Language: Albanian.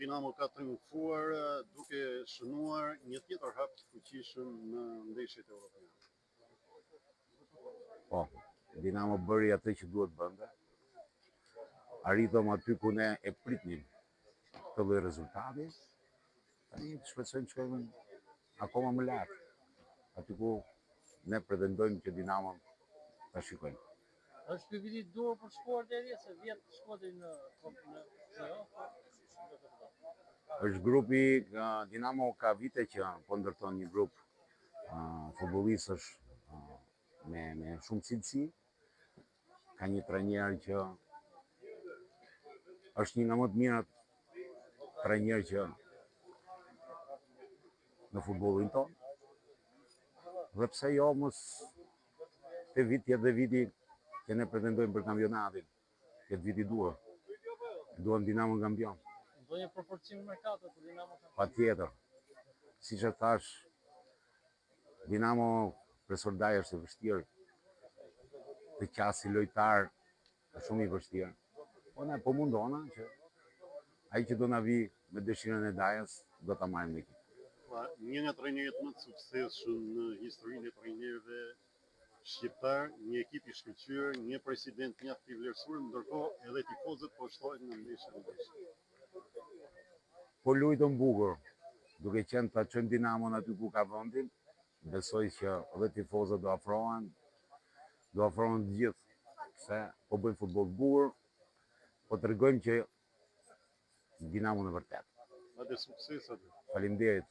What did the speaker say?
Dinamo ka triumfuar duke shënuar një tjetër hap të fuqishëm në ndeshjet evropiane. Po, Dinamo bëri atë që duhet bënte. Arritëm aty ku ne e pritnim të lloj rezultati. Tani shpresojmë të shkojmë akoma më lart. Aty ku ne pretendojmë që Dinamo ta shikojmë. Është ky viti dur për shkuar deri se vjet shkuati në Është grupi Dinamo ka vite që po ndërton një grup futbollistësh me shumë cilësi. Ka një trajner që është një nga më të mirat trajner që në futbollin tonë. Dhe pse jo mos te viti edhe viti që ne pretendojmë për kampionatin. Këtë viti duam Dinamo kampion. Do një proporcion merkato për Dinamo. Patjetër. Siç e thash, Dinamo për Soldaj është e vështirë. Të qasi lojtar është shumë i vështirë. Po ne po mundona që ai që do na vi me dëshirën e dajës do ta marrim në ekip. Një nga trajnerët më të suksesshëm në historinë e trajnerëve shqiptar, një ekip i shkëlqyer, një president mjaft i vlerësuar, ndërkohë edhe tifozët po shtohen në ndeshje. Po luajtëm bukur, duke qenë ta çojmë Dinamon aty ku ka vendin, besoj që edhe tifozët do afrohen të gjithë, se po bëjmë futboll bukur, po tregojmë që Dinamo në vërtet. Atë sukses aty. Faleminderit.